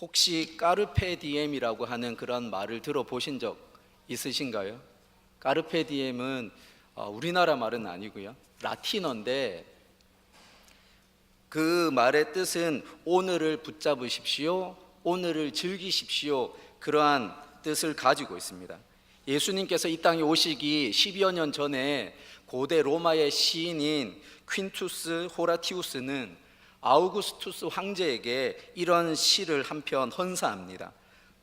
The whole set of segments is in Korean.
혹시 까르페 디엠이라고 하는 그런 말을 들어보신 적 있으신가요? 까르페 디엠은 우리나라 말은 아니고요, 라틴어인데 그 말의 뜻은 오늘을 붙잡으십시오, 오늘을 즐기십시오, 그러한 뜻을 가지고 있습니다. 예수님께서 이 땅에 오시기 10여 년 전에 고대 로마의 시인인 퀸투스 호라티우스는 아우구스투스 황제에게 이런 시를 한 편 헌사합니다.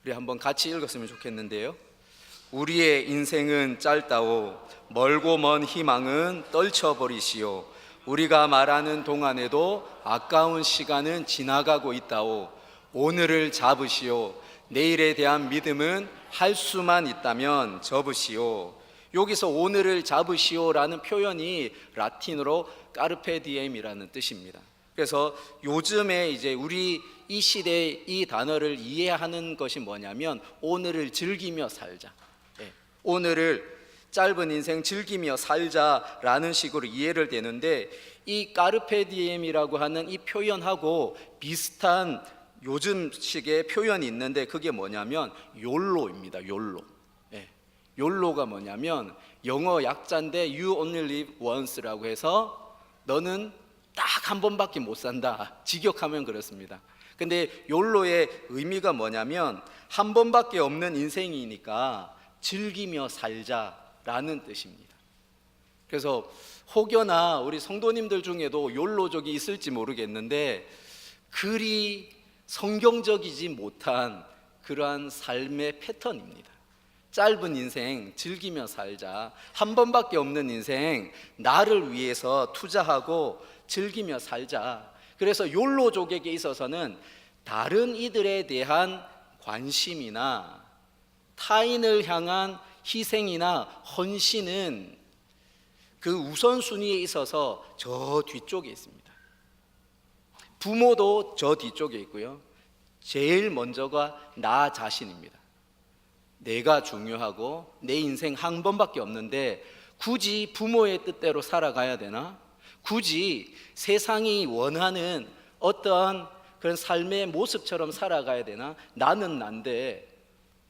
우리 한번 같이 읽었으면 좋겠는데요. 우리의 인생은 짧다오, 멀고 먼 희망은 떨쳐버리시오. 우리가 말하는 동안에도 아까운 시간은 지나가고 있다오. 오늘을 잡으시오. 내일에 대한 믿음은 할 수만 있다면 접으시오. 여기서 오늘을 잡으시오라는 표현이 라틴어로 까르페 디엠이라는 뜻입니다. 그래서 요즘에 이제 우리 이 시대의 이 단어를 이해하는 것이 뭐냐면 오늘을 즐기며 살자, 오늘을 짧은 인생 즐기며 살자라는 식으로 이해를 되는데, 이 까르페 디엠이라고 하는 이 표현하고 비슷한 요즘식의 표현이 있는데 그게 뭐냐면 욜로입니다. 욜로가 뭐냐면 영어 약자인데 You only live once라고 해서 너는 딱 한 번밖에 못 산다, 직역하면 그렇습니다. 근데 욜로의 의미가 뭐냐면 한 번밖에 없는 인생이니까 즐기며 살자라는 뜻입니다. 그래서 혹여나 우리 성도님들 중에도 욜로족이 있을지 모르겠는데 그리 성경적이지 못한 그러한 삶의 패턴입니다. 짧은 인생 즐기며 살자, 한 번밖에 없는 인생 나를 위해서 투자하고 즐기며 살자. 그래서 욜로족에게 있어서는 다른 이들에 대한 관심이나 타인을 향한 희생이나 헌신은 그 우선순위에 있어서 저 뒤쪽에 있습니다. 부모도 저 뒤쪽에 있고요, 제일 먼저가 나 자신입니다. 내가 중요하고 내 인생 한 번밖에 없는데 굳이 부모의 뜻대로 살아가야 되나? 굳이 세상이 원하는 어떤 그런 삶의 모습처럼 살아가야 되나? 나는 난데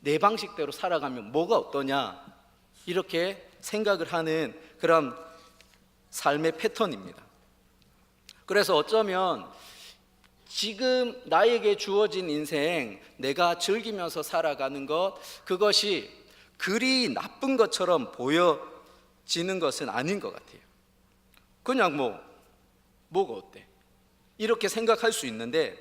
내 방식대로 살아가면 뭐가 어떠냐? 이렇게 생각을 하는 그런 삶의 패턴입니다. 그래서 어쩌면 지금 나에게 주어진 인생 내가 즐기면서 살아가는 것, 그것이 그리 나쁜 것처럼 보여지는 것은 아닌 것 같아요. 그냥 뭐가 어때? 이렇게 생각할 수 있는데,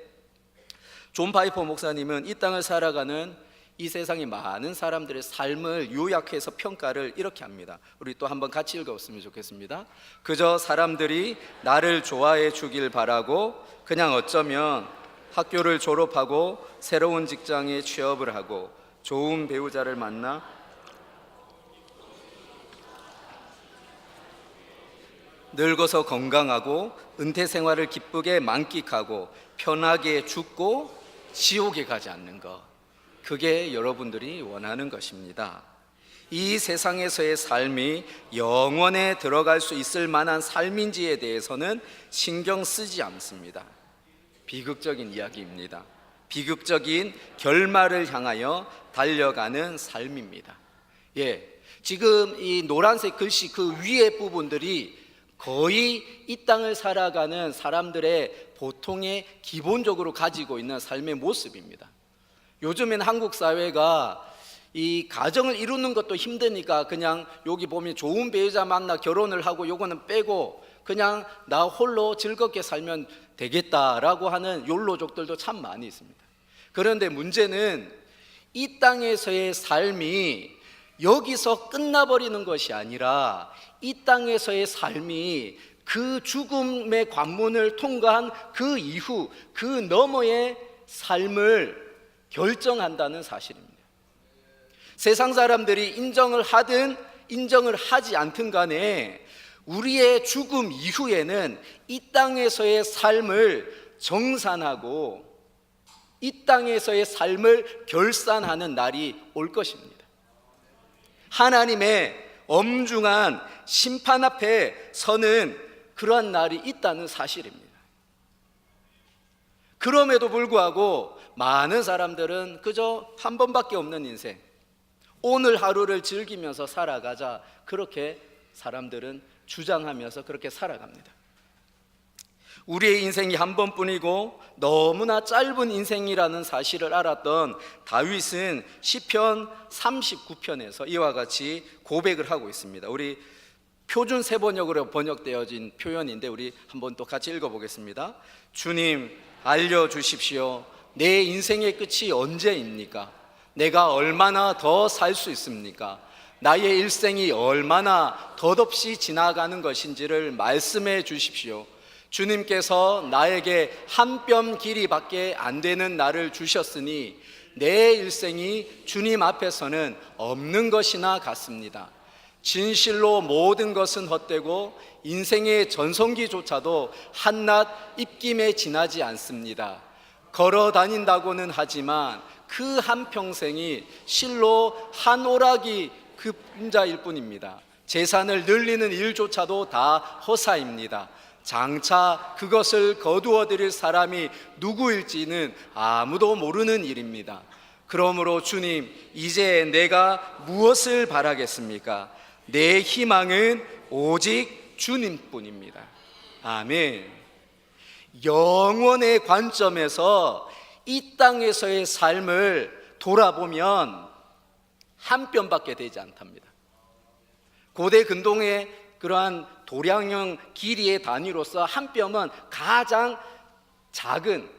존 파이퍼 목사님은 이 땅을 살아가는 이 세상의 많은 사람들의 삶을 요약해서 평가를 이렇게 합니다. 우리 또 한번 같이 읽어봤으면 좋겠습니다. 그저 사람들이 나를 좋아해 주길 바라고 그냥 어쩌면 학교를 졸업하고 새로운 직장에 취업을 하고 좋은 배우자를 만나 늙어서 건강하고 은퇴 생활을 기쁘게 만끽하고 편하게 죽고 지옥에 가지 않는 것, 그게 여러분들이 원하는 것입니다. 이 세상에서의 삶이 영원에 들어갈 수 있을 만한 삶인지에 대해서는 신경 쓰지 않습니다. 비극적인 이야기입니다. 비극적인 결말을 향하여 달려가는 삶입니다. 지금 이 노란색 글씨 그 위에 부분들이 거의 이 땅을 살아가는 사람들의 보통의 기본적으로 가지고 있는 삶의 모습입니다. 요즘엔 한국 사회가 이 가정을 이루는 것도 힘드니까 그냥 여기 보면 좋은 배우자 만나 결혼을 하고 요거는 빼고 그냥 나 홀로 즐겁게 살면 되겠다라고 하는 욜로족들도 참 많이 있습니다. 그런데 문제는 이 땅에서의 삶이 여기서 끝나버리는 것이 아니라 이 땅에서의 삶이 그 죽음의 관문을 통과한 그 이후 그 너머의 삶을 결정한다는 사실입니다. 세상 사람들이 인정을 하든 인정을 하지 않든 간에 우리의 죽음 이후에는 이 땅에서의 삶을 정산하고 이 땅에서의 삶을 결산하는 날이 올 것입니다. 하나님의 엄중한 심판 앞에 서는 그러한 날이 있다는 사실입니다. 그럼에도 불구하고 많은 사람들은 그저 한 번밖에 없는 인생, 오늘 하루를 즐기면서 살아가자, 그렇게 사람들은 주장하면서 그렇게 살아갑니다. 우리의 인생이 한 번뿐이고 너무나 짧은 인생이라는 사실을 알았던 다윗은 시편 39편에서 이와 같이 고백을 하고 있습니다. 우리 표준 세번역으로 번역되어진 표현인데 우리 한번 또 같이 읽어보겠습니다. 주님, 알려주십시오. 내 인생의 끝이 언제입니까? 내가 얼마나 더 살 수 있습니까? 나의 일생이 얼마나 덧없이 지나가는 것인지를 말씀해 주십시오. 주님께서 나에게 한 뼘 길이밖에 안 되는 날을 주셨으니 내 일생이 주님 앞에서는 없는 것이나 같습니다. 진실로 모든 것은 헛되고 인생의 전성기조차도 한낱 입김에 지나지 않습니다. 걸어 다닌다고는 하지만 그 한평생이 실로 한 오락이 그림자일 뿐입니다. 재산을 늘리는 일조차도 다 허사입니다. 장차 그것을 거두어 드릴 사람이 누구일지는 아무도 모르는 일입니다. 그러므로 주님, 이제 내가 무엇을 바라겠습니까? 내 희망은 오직 주님뿐입니다. 아멘. 영원의 관점에서 이 땅에서의 삶을 돌아보면 한 뼘밖에 되지 않답니다. 고대 근동의 그러한 도량형 길이의 단위로서 한 뼘은 가장 작은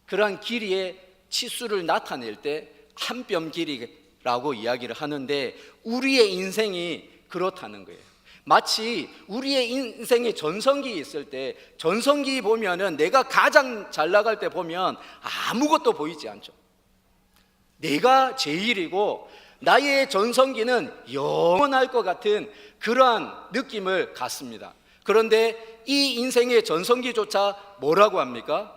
그러한 길이의 치수를 나타낼 때 한 뼘 길이라고 이야기를 하는데, 우리의 인생이 그렇다는 거예요. 마치 우리의 인생의 전성기 있을 때, 전성기 보면은 내가 가장 잘 나갈 때 보면 아무것도 보이지 않죠. 내가 제일이고 나의 전성기는 영원할 것 같은 그러한 느낌을 갖습니다. 그런데 이 인생의 전성기조차 뭐라고 합니까?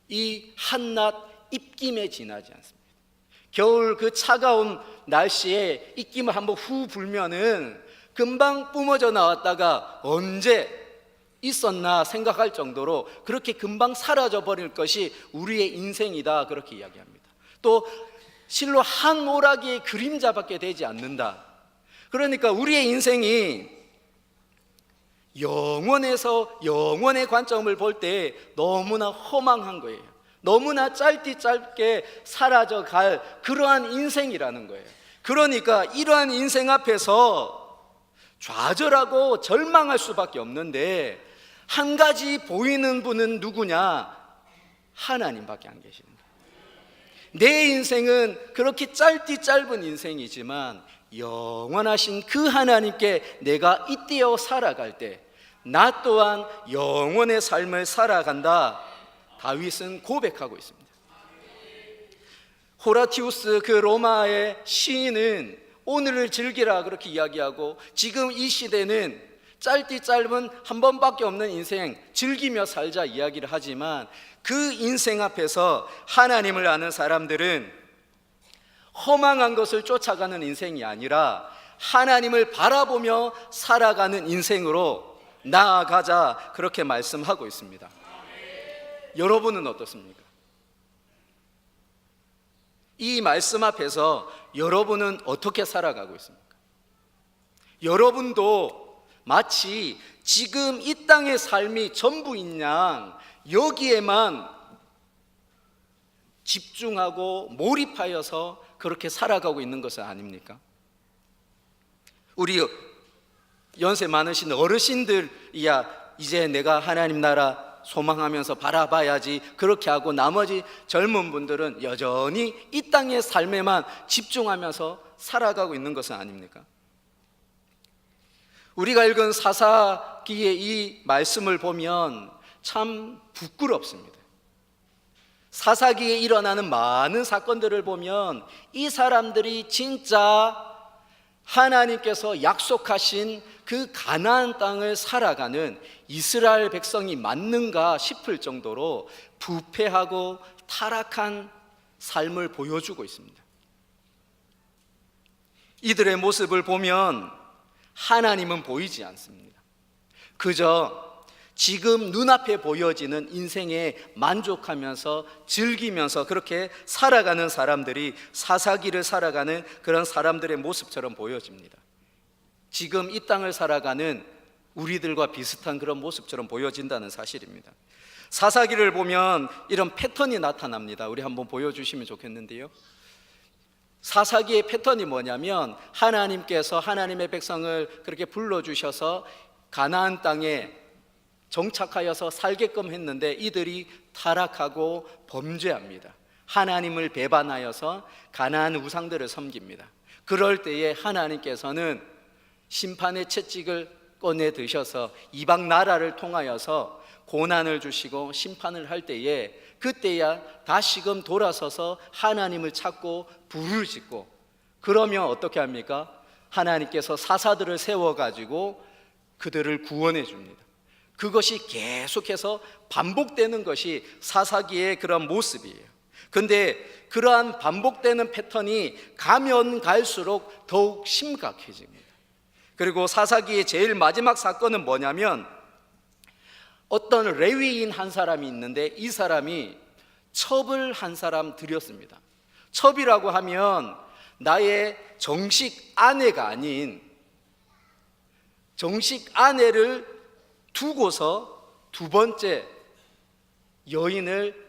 이 한낱 입김에 지나지 않습니다. 겨울 그 차가운 날씨에 입김을 한번 후 불면은 금방 뿜어져 나왔다가 언제 있었나 생각할 정도로 그렇게 금방 사라져 버릴 것이 우리의 인생이다, 그렇게 이야기합니다. 또 실로 한 오락의 그림자밖에 되지 않는다. 그러니까 우리의 인생이 영원에서 영원의 관점을 볼 때 너무나 허망한 거예요. 너무나 짧게 사라져 갈 그러한 인생이라는 거예요. 그러니까 이러한 인생 앞에서 좌절하고 절망할 수밖에 없는데, 한 가지 보이는 분은 누구냐? 하나님밖에 안 계십니다. 내 인생은 그렇게 짧은 인생이지만 영원하신 그 하나님께 내가 잇대어 살아갈 때 나 또한 영원의 삶을 살아간다, 다윗은 고백하고 있습니다. 호라티우스 그 로마의 시인은 오늘을 즐기라 그렇게 이야기하고, 지금 이 시대는 짧은 한 번밖에 없는 인생 즐기며 살자 이야기를 하지만, 그 인생 앞에서 하나님을 아는 사람들은 허망한 것을 쫓아가는 인생이 아니라 하나님을 바라보며 살아가는 인생으로 나아가자, 그렇게 말씀하고 있습니다. 여러분은 어떻습니까? 이 말씀 앞에서 여러분은 어떻게 살아가고 있습니까? 여러분도 마치 지금 이 땅의 삶이 전부인 양 여기에만 집중하고 몰입하여서 그렇게 살아가고 있는 것은 아닙니까? 우리 연세 많으신 어르신들이야 이제 내가 하나님 나라 소망하면서 바라봐야지 그렇게 하고, 나머지 젊은 분들은 여전히 이 땅의 삶에만 집중하면서 살아가고 있는 것은 아닙니까? 우리가 읽은 사사기의 이 말씀을 보면 참 부끄럽습니다. 사사기에 일어나는 많은 사건들을 보면 이 사람들이 진짜 하나님께서 약속하신 그 가나안 땅을 살아가는 이스라엘 백성이 맞는가 싶을 정도로 부패하고 타락한 삶을 보여주고 있습니다. 이들의 모습을 보면 하나님은 보이지 않습니다. 그저 지금 눈앞에 보여지는 인생에 만족하면서 즐기면서 그렇게 살아가는 사람들이 사사기를 살아가는 그런 사람들의 모습처럼 보여집니다. 지금 이 땅을 살아가는 우리들과 비슷한 그런 모습처럼 보여진다는 사실입니다. 사사기를 보면 이런 패턴이 나타납니다. 우리 한번 보여주시면 좋겠는데요. 사사기의 패턴이 뭐냐면 하나님께서 하나님의 백성을 그렇게 불러주셔서 가나안 땅에 정착하여서 살게끔 했는데 이들이 타락하고 범죄합니다. 하나님을 배반하여서 가나안 우상들을 섬깁니다. 그럴 때에 하나님께서는 심판의 채찍을 꺼내 드셔서 이방 나라를 통하여서 고난을 주시고 심판을 할 때에 그때야 다시금 돌아서서 하나님을 찾고 부를 짓고, 그러면 어떻게 합니까? 하나님께서 사사들을 세워가지고 그들을 구원해 줍니다. 그것이 계속해서 반복되는 것이 사사기의 그런 모습이에요. 근데 그러한 반복되는 패턴이 가면 갈수록 더욱 심각해집니다. 그리고 사사기의 제일 마지막 사건은 뭐냐면 어떤 레위인 한 사람이 있는데 이 사람이 첩을 한 사람 들였습니다. 첩이라고 하면 나의 정식 아내가 아닌 정식 아내를 두고서 두 번째 여인을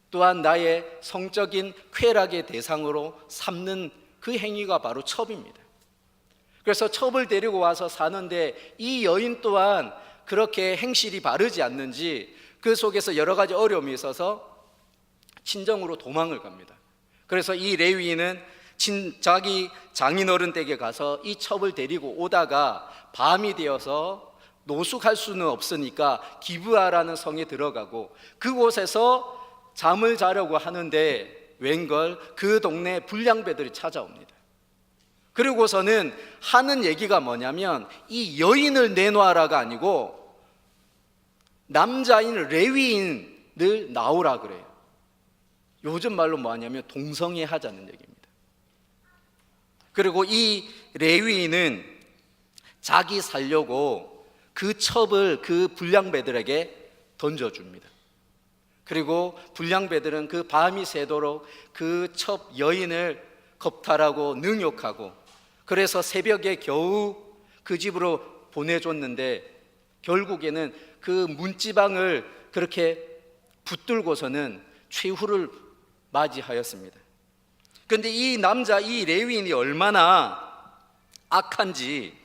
또한 나의 성적인 쾌락의 대상으로 삼는 그 행위가 바로 첩입니다. 그래서 첩을 데리고 와서 사는데 이 여인 또한 그렇게 행실이 바르지 않는지 그 속에서 여러 가지 어려움이 있어서 친정으로 도망을 갑니다. 그래서 이 레위인은 자기 장인어른 댁에 가서 이 첩을 데리고 오다가 밤이 되어서 노숙할 수는 없으니까 기브아라는 성에 들어가고 그곳에서 잠을 자려고 하는데 웬걸 그 동네 불량배들이 찾아옵니다. 그리고서는 하는 얘기가 뭐냐면 이 여인을 내놓아라가 아니고 남자인 레위인을 나오라 그래요. 요즘 말로 뭐하냐면 동성애 하자는 얘기입니다. 그리고 이 레위인은 자기 살려고 그 첩을 그 불량배들에게 던져줍니다. 그리고 불량배들은 그 밤이 새도록 그 첩 여인을 겁탈하고 능욕하고 그래서 새벽에 겨우 그 집으로 보내줬는데 결국에는 그 문지방을 그렇게 붙들고서는 최후를 맞이하였습니다. 그런데 이 남자 이 레위인이 얼마나 악한지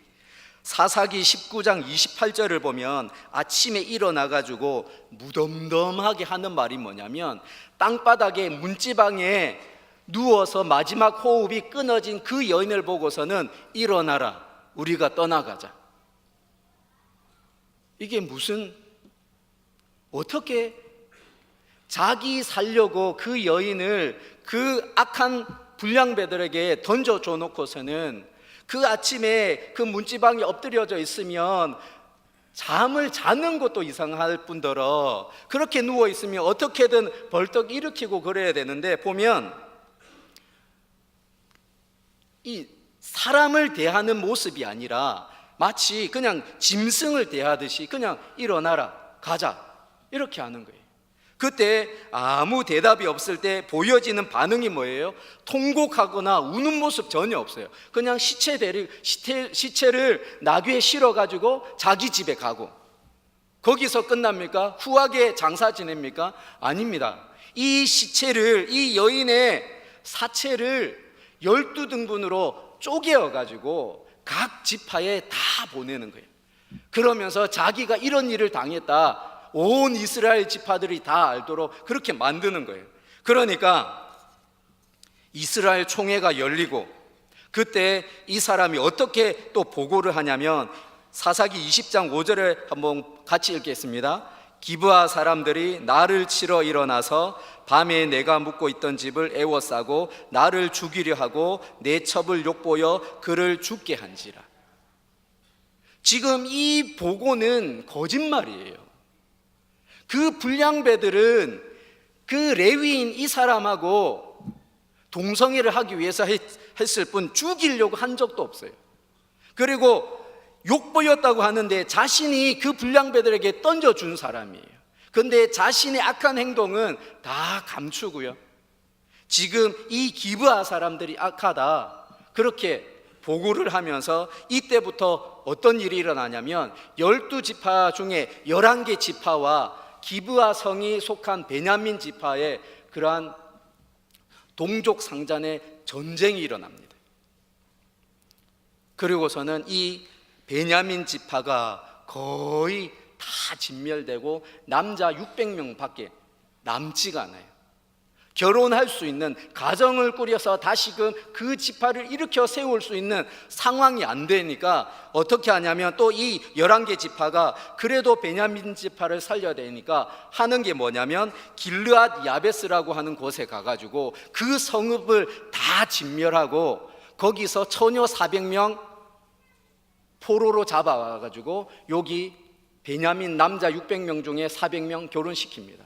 사사기 19장 28절을 보면 아침에 일어나가지고 무덤덤하게 하는 말이 뭐냐면 땅바닥에 문지방에 누워서 마지막 호흡이 끊어진 그 여인을 보고서는 일어나라 우리가 떠나가자. 이게 무슨 어떻게 자기 살려고 그 여인을 그 악한 불량배들에게 던져줘 놓고서는 그 아침에 그 문지방에 엎드려져 있으면 잠을 자는 것도 이상할 뿐더러 그렇게 누워 있으면 어떻게든 벌떡 일으키고 그래야 되는데 보면 이 사람을 대하는 모습이 아니라 마치 그냥 짐승을 대하듯이 그냥 일어나라 가자 이렇게 하는 거예요. 그때 아무 대답이 없을 때 보여지는 반응이 뭐예요? 통곡하거나 우는 모습 전혀 없어요. 그냥 시체를 나귀에 실어가지고 자기 집에 가고 거기서 끝납니까? 후하게 장사 지냅니까? 아닙니다. 이 시체를 이 여인의 사체를 12등분으로 쪼개어가지고 각 지파에 다 보내는 거예요. 그러면서 자기가 이런 일을 당했다 온 이스라엘 지파들이 다 알도록 그렇게 만드는 거예요. 그러니까 이스라엘 총회가 열리고 그때 이 사람이 어떻게 또 보고를 하냐면 사사기 20장 5절에 한번 같이 읽겠습니다. 기브아 사람들이 나를 치러 일어나서 밤에 내가 묵고 있던 집을 에워싸고 나를 죽이려 하고 내 첩을 욕보여 그를 죽게 한지라. 지금 이 보고는 거짓말이에요. 그 불량배들은 그 레위인 이 사람하고 동성애를 하기 위해서 했을 뿐 죽이려고 한 적도 없어요. 그리고 욕보였다고 하는데 자신이 그 불량배들에게 던져준 사람이에요. 그런데 자신의 악한 행동은 다 감추고요. 지금 이 기브아 사람들이 악하다 그렇게 보고를 하면서 이때부터 어떤 일이 일어나냐면 12지파 중에 11개 지파와 기브아 성이 속한 베냐민 지파의 그러한 동족 상잔의 전쟁이 일어납니다. 그리고서는 이 베냐민 지파가 거의 다 진멸되고 남자 600명밖에 남지가 않아요. 결혼할 수 있는 가정을 꾸려서 다시금 그 지파를 일으켜 세울 수 있는 상황이 안 되니까 어떻게 하냐면 또 이 11개 지파가 그래도 베냐민 지파를 살려야 되니까 하는 게 뭐냐면 길르앗 야베스라고 하는 곳에 가가지고 그 성읍을 다 진멸하고 거기서 처녀 400명 포로로 잡아와가지고 여기 베냐민 남자 600명 중에 400명 결혼시킵니다.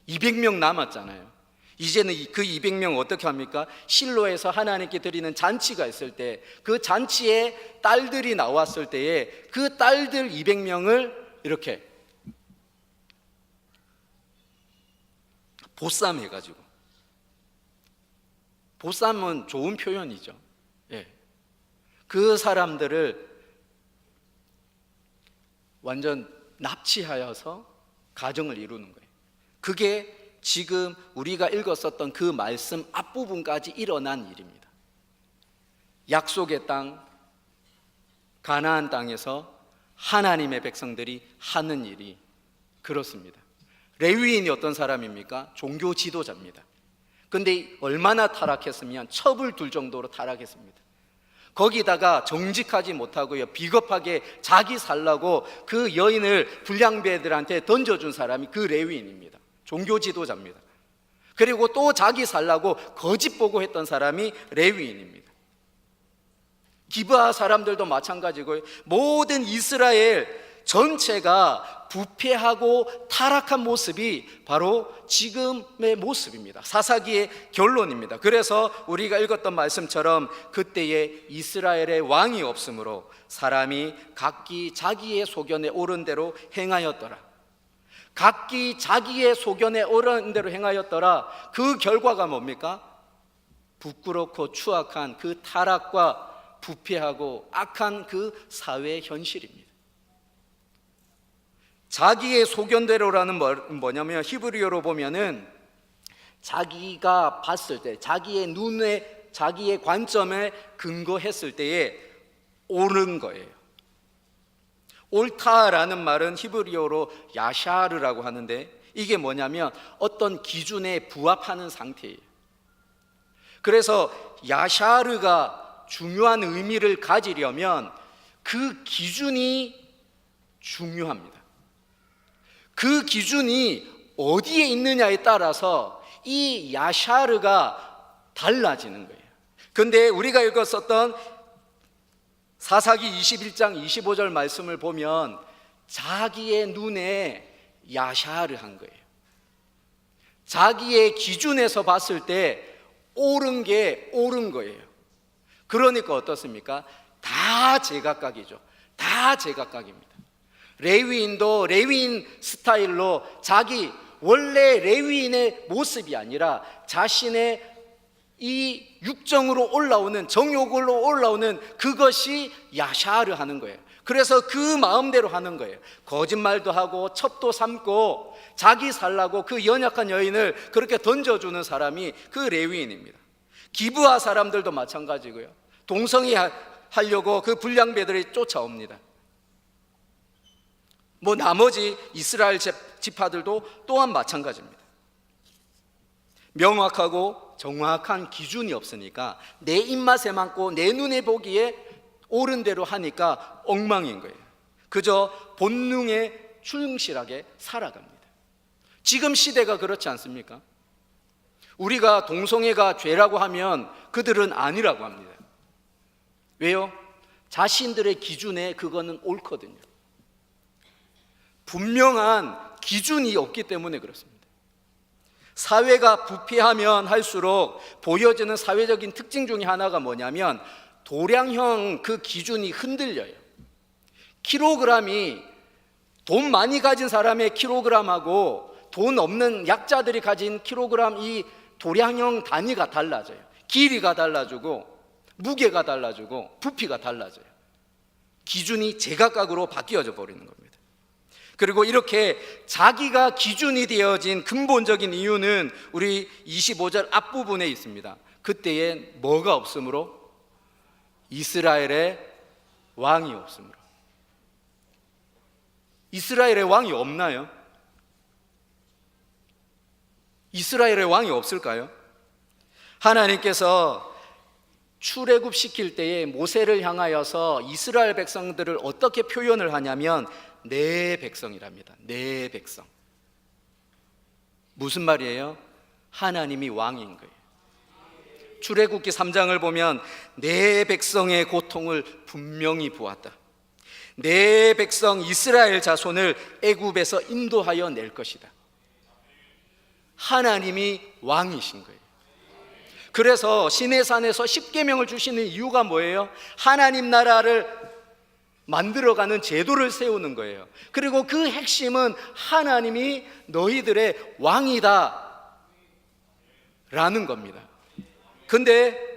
200명 남았잖아요. 이제는 그 200명 어떻게 합니까? 실로에서 하나님께 드리는 잔치가 있을 때 그 잔치에 딸들이 나왔을 때에 그 딸들 200명을 이렇게 보쌈해가지고, 보쌈은 좋은 표현이죠. 예. 그 사람들을 완전 납치하여서 가정을 이루는 거예요. 그게 지금 우리가 읽었었던 그 말씀 앞부분까지 일어난 일입니다. 약속의 땅, 가나안 땅에서 하나님의 백성들이 하는 일이 그렇습니다. 레위인이 어떤 사람입니까? 종교 지도자입니다. 근데 얼마나 타락했으면 첩을 둘 정도로 타락했습니다. 거기다가 정직하지 못하고요, 비겁하게 자기 살라고 그 여인을 불량배들한테 던져준 사람이 그 레위인입니다. 종교 지도자입니다. 그리고 또 자기 살라고 거짓 보고했던 사람이 레위인입니다. 기브아 사람들도 마찬가지고요. 모든 이스라엘 전체가 부패하고 타락한 모습이 바로 지금의 모습입니다. 사사기의 결론입니다. 그래서 우리가 읽었던 말씀처럼 그때에 이스라엘의 왕이 없으므로 사람이 각기 자기의 소견에 옳은 대로 행하였더라. 각기 자기의 소견에 옳은 대로 행하였더라. 그 결과가 뭡니까? 부끄럽고 추악한 그 타락과 부패하고 악한 그 사회의 현실입니다. 자기의 소견대로라는 뭐냐면 히브리어로 보면은 자기가 봤을 때, 자기의 눈에, 자기의 관점에 근거했을 때에 옳은 거예요. 옳다라는 말은 히브리어로 야샤르라고 하는데 이게 뭐냐면 어떤 기준에 부합하는 상태예요. 그래서 야샤르가 중요한 의미를 가지려면 그 기준이 중요합니다. 그 기준이 어디에 있느냐에 따라서 이 야샤르가 달라지는 거예요. 그런데 우리가 읽었었던 사사기 21장 25절 말씀을 보면 자기의 눈에 야샤르한 거예요. 자기의 기준에서 봤을 때 옳은 게 옳은 거예요. 그러니까 어떻습니까? 다 제각각이죠. 다 제각각입니다. 레위인도 레위인 스타일로 자기 원래 레위인의 모습이 아니라 자신의 이 육정으로 올라오는, 정욕으로 올라오는 그것이 야샤르 하는 거예요. 그래서 그 마음대로 하는 거예요. 거짓말도 하고 첩도 삼고 자기 살라고 그 연약한 여인을 그렇게 던져주는 사람이 그 레위인입니다. 기브아 사람들도 마찬가지고요. 동성애 하려고 그 불량배들이 쫓아옵니다. 나머지 이스라엘 지파들도 또한 마찬가지입니다. 명확하고 정확한 기준이 없으니까 내 입맛에 맞고 내 눈에 보기에 옳은 대로 하니까 엉망인 거예요. 그저 본능에 충실하게 살아갑니다. 지금 시대가 그렇지 않습니까? 우리가 동성애가 죄라고 하면 그들은 아니라고 합니다. 왜요? 자신들의 기준에 그거는 옳거든요. 분명한 기준이 없기 때문에 그렇습니다. 사회가 부패하면 할수록 보여지는 사회적인 특징 중에 하나가 뭐냐면 도량형 그 기준이 흔들려요. 킬로그램이 돈 많이 가진 사람의 킬로그램하고 돈 없는 약자들이 가진 킬로그램 이 도량형 단위가 달라져요. 길이가 달라지고 무게가 달라지고 부피가 달라져요. 기준이 제각각으로 바뀌어져 버리는 겁니다. 그리고 이렇게 자기가 기준이 되어진 근본적인 이유는 우리 25절 앞부분에 있습니다. 그때에 뭐가 없으므로? 이스라엘의 왕이 없으므로. 이스라엘의 왕이 없나요? 이스라엘의 왕이 없을까요? 하나님께서 출애굽시킬 때에 모세를 향하여서 이스라엘 백성들을 어떻게 표현을 하냐면 내 백성이랍니다. 내 백성. 무슨 말이에요? 하나님이 왕인 거예요. 출애굽기 3장을 보면 내 백성의 고통을 분명히 보았다. 내 백성 이스라엘 자손을 애굽에서 인도하여 낼 것이다. 하나님이 왕이신 거예요. 그래서 시내산에서 십계명을 주시는 이유가 뭐예요? 하나님 나라를 만들어가는 제도를 세우는 거예요. 그리고 그 핵심은 하나님이 너희들의 왕이다 라는 겁니다. 근데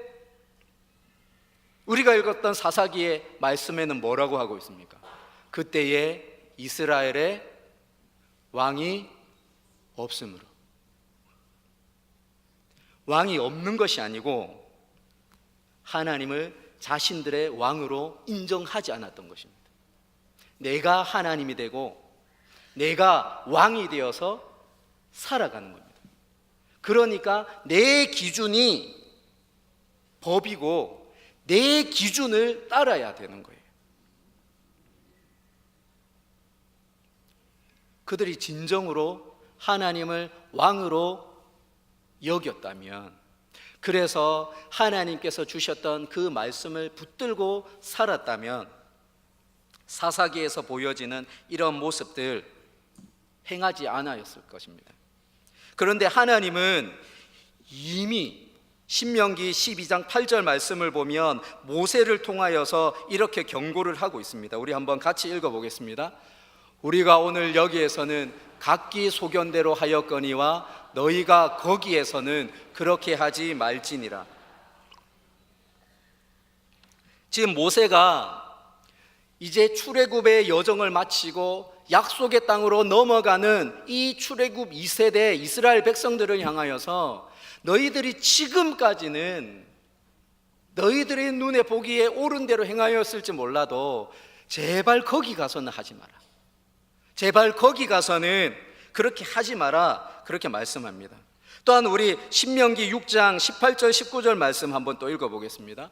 우리가 읽었던 사사기의 말씀에는 뭐라고 하고 있습니까? 그때에 이스라엘의 왕이 없으므로. 왕이 없는 것이 아니고 하나님을 자신들의 왕으로 인정하지 않았던 것입니다. 내가 하나님이 되고 내가 왕이 되어서 살아가는 겁니다. 그러니까 내 기준이 법이고 내 기준을 따라야 되는 거예요. 그들이 진정으로 하나님을 왕으로 여겼다면, 그래서 하나님께서 주셨던 그 말씀을 붙들고 살았다면 사사기에서 보여지는 이런 모습들 행하지 않았을 것입니다. 그런데 하나님은 이미 신명기 12장 8절 말씀을 보면 모세를 통하여서 이렇게 경고를 하고 있습니다. 우리 한번 같이 읽어보겠습니다. 우리가 오늘 여기에서는 각기 소견대로 하였거니와 너희가 거기에서는 그렇게 하지 말지니라. 지금 모세가 이제 출애굽의 여정을 마치고 약속의 땅으로 넘어가는 이 출애굽 2세대 이스라엘 백성들을 향하여서 너희들이 지금까지는 너희들의 눈에 보기에 옳은 대로 행하였을지 몰라도 제발 거기 가서는 하지 마라. 제발 거기 가서는 그렇게 하지 마라. 그렇게 말씀합니다. 또한 우리 신명기 6장 18절 19절 말씀 한번 또 읽어보겠습니다.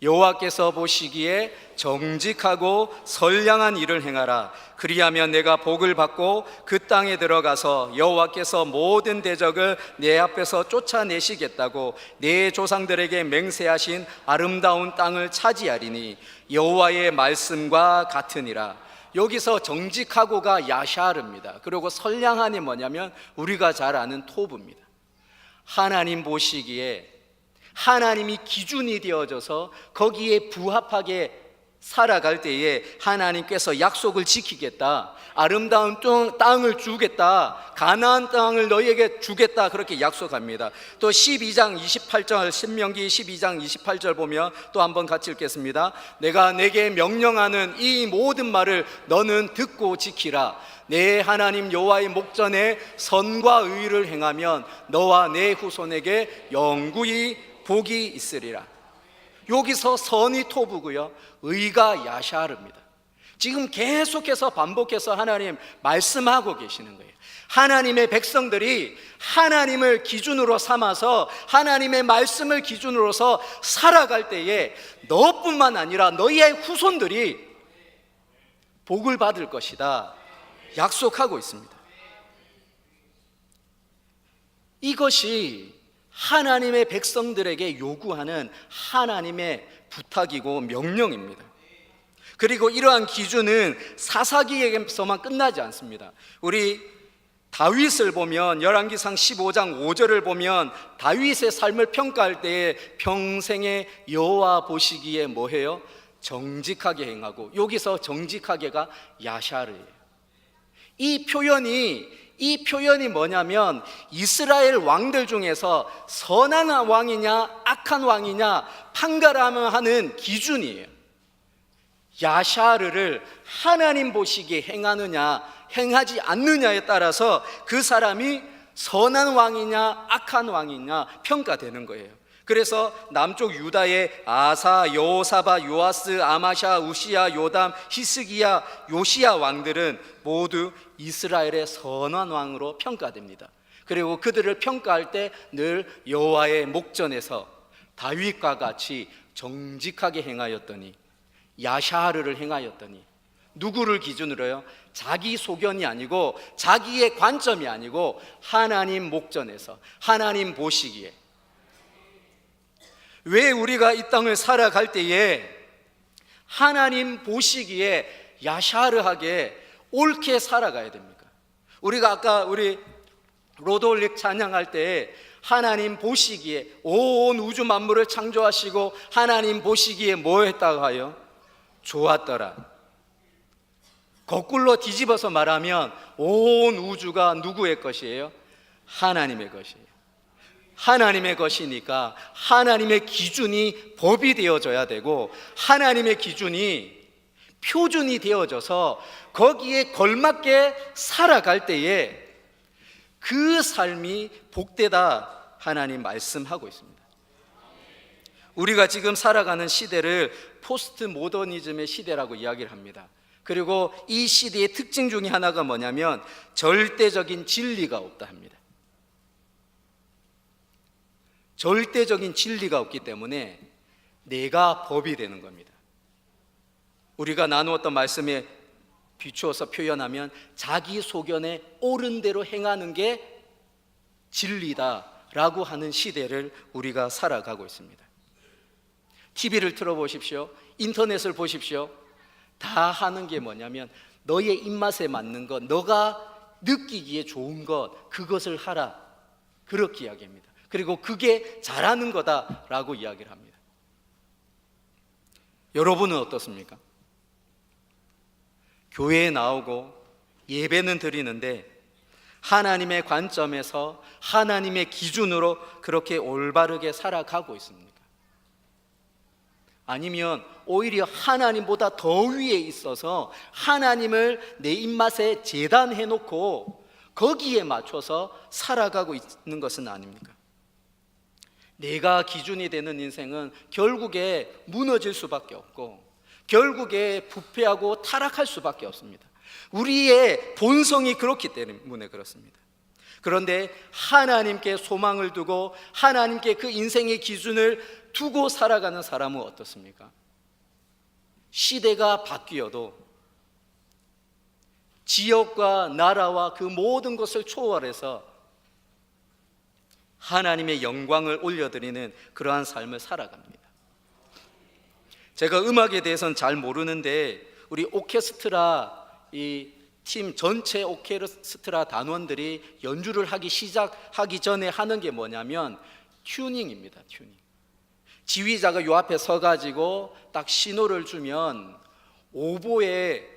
여호와께서 보시기에 정직하고 선량한 일을 행하라. 그리하면 내가 복을 받고 그 땅에 들어가서 여호와께서 모든 대적을 내 앞에서 쫓아내시겠다고 내 조상들에게 맹세하신 아름다운 땅을 차지하리니 여호와의 말씀과 같으니라. 여기서 정직하고가 야샤르입니다. 그리고 선량한이 뭐냐면 우리가 잘 아는 토브입니다. 하나님 보시기에 하나님이 기준이 되어져서 거기에 부합하게 살아갈 때에 하나님께서 약속을 지키겠다, 아름다운 땅을 주겠다, 가나안 땅을 너희에게 주겠다, 그렇게 약속합니다. 또 12장 28절, 신명기 12장 28절 보면 또 한번 같이 읽겠습니다. 내가 내게 명령하는 이 모든 말을 너는 듣고 지키라. 내 하나님 여호와의 목전에 선과 의를 행하면 너와 내 후손에게 영구히 복이 있으리라. 여기서 선이 토부고요, 의가 야샤르입니다. 지금 계속해서 반복해서 하나님 말씀하고 계시는 거예요. 하나님의 백성들이 하나님을 기준으로 삼아서 하나님의 말씀을 기준으로서 살아갈 때에 너뿐만 아니라 너희의 후손들이 복을 받을 것이다 약속하고 있습니다. 이것이 하나님의 백성들에게 요구하는 하나님의 부탁이고 명령입니다. 그리고 이러한 기준은 사사기에서만 끝나지 않습니다. 우리 다윗을 보면 열왕기상 15장 5절을 보면 다윗의 삶을 평가할 때에 평생에 여호와 보시기에 뭐해요? 정직하게 행하고, 여기서 정직하게가 야샤르예요. 이 표현이 뭐냐면 이스라엘 왕들 중에서 선한 왕이냐 악한 왕이냐 판가름하는 기준이에요. 야샤르를 하나님 보시기에 행하느냐 행하지 않느냐에 따라서 그 사람이 선한 왕이냐 악한 왕이냐 평가되는 거예요. 그래서 남쪽 유다의 아사, 여호사밧, 요아스, 아마샤, 우시야, 요담, 히스기야, 요시야 왕들은 모두 이스라엘의 선한 왕으로 평가됩니다. 그리고 그들을 평가할 때 늘 여호와의 목전에서 다윗과 같이 정직하게 행하였더니, 야샤르를 행하였더니, 누구를 기준으로요? 자기 소견이 아니고 자기의 관점이 아니고 하나님 목전에서 하나님 보시기에. 왜 우리가 이 땅을 살아갈 때에 하나님 보시기에 야샤르하게 옳게 살아가야 됩니까? 우리가 아까 우리 로돌릭 찬양할 때 하나님 보시기에 온 우주 만물을 창조하시고 하나님 보시기에 뭐 했다고 하여? 좋았더라. 거꾸로 뒤집어서 말하면 온 우주가 누구의 것이에요? 하나님의 것이에요. 하나님의 것이니까 하나님의 기준이 법이 되어져야 되고, 하나님의 기준이 표준이 되어져서 거기에 걸맞게 살아갈 때에 그 삶이 복되다 하나님 말씀하고 있습니다. 우리가 지금 살아가는 시대를 포스트 모더니즘의 시대라고 이야기를 합니다. 그리고 이 시대의 특징 중에 하나가 뭐냐면 절대적인 진리가 없다 합니다. 절대적인 진리가 없기 때문에 내가 법이 되는 겁니다. 우리가 나누었던 말씀에 비추어서 표현하면 자기 소견에 옳은 대로 행하는 게 진리다라고 하는 시대를 우리가 살아가고 있습니다. TV를 틀어보십시오. 인터넷을 보십시오. 다 하는 게 뭐냐면 너의 입맛에 맞는 것, 너가 느끼기에 좋은 것, 그것을 하라, 그렇게 이야기합니다. 그리고 그게 잘하는 거다라고 이야기를 합니다. 여러분은 어떻습니까? 교회에 나오고 예배는 드리는데 하나님의 관점에서 하나님의 기준으로 그렇게 올바르게 살아가고 있습니까? 아니면 오히려 하나님보다 더 위에 있어서 하나님을 내 입맛에 재단해 놓고 거기에 맞춰서 살아가고 있는 것은 아닙니까? 내가 기준이 되는 인생은 결국에 무너질 수밖에 없고 결국에 부패하고 타락할 수밖에 없습니다. 우리의 본성이 그렇기 때문에 그렇습니다. 그런데 하나님께 소망을 두고 하나님께 그 인생의 기준을 두고 살아가는 사람은 어떻습니까? 시대가 바뀌어도 지역과 나라와 그 모든 것을 초월해서 하나님의 영광을 올려드리는 그러한 삶을 살아갑니다. 제가 음악에 대해서는 잘 모르는데 우리 오케스트라 이 팀 전체 오케스트라 단원들이 연주를 시작하기 전에 하는 게 뭐냐면 튜닝입니다. 튜닝. 지휘자가 요 앞에 서가지고 딱 신호를 주면 오보에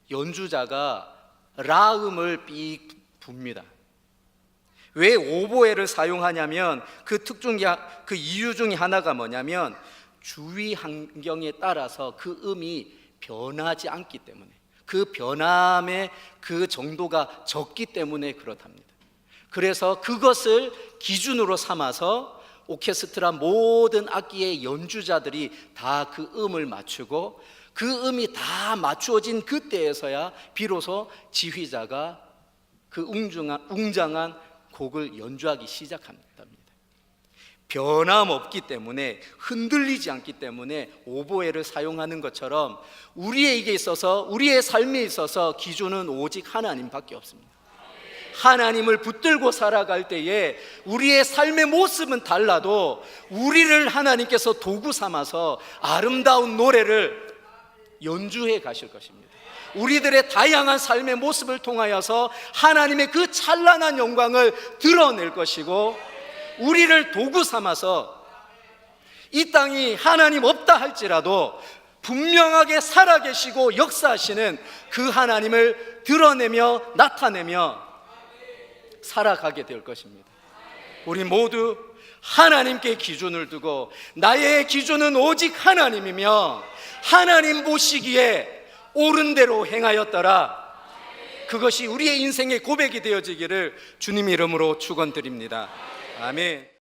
연주자가 라음을 삑 붑니다. 왜 오보에를 사용하냐면 그 이유 중에 하나가 뭐냐면 주위 환경에 따라서 그 음이 변하지 않기 때문에, 그 변함의 그 정도가 적기 때문에 그렇답니다. 그래서 그것을 기준으로 삼아서 오케스트라 모든 악기의 연주자들이 다 그 음을 맞추고 그 음이 다 맞추어진 그때에서야 비로소 지휘자가 그 웅장한 곡을 연주하기 시작합니다. 변함없기 때문에, 흔들리지 않기 때문에 오보에를 사용하는 것처럼 우리에게 있어서, 우리의 삶에 있어서 기준은 오직 하나님밖에 없습니다. 하나님을 붙들고 살아갈 때에 우리의 삶의 모습은 달라도 우리를 하나님께서 도구 삼아서 아름다운 노래를 연주해 가실 것입니다. 우리들의 다양한 삶의 모습을 통하여서 하나님의 그 찬란한 영광을 드러낼 것이고, 우리를 도구 삼아서 이 땅이 하나님 없다 할지라도 분명하게 살아계시고 역사하시는 그 하나님을 드러내며 나타내며 살아가게 될 것입니다. 우리 모두 하나님께 기준을 두고 나의 기준은 오직 하나님이며 하나님 보시기에 옳은 대로 행하였더라, 그것이 우리의 인생의 고백이 되어지기를 주님 이름으로 축원드립니다. 아멘.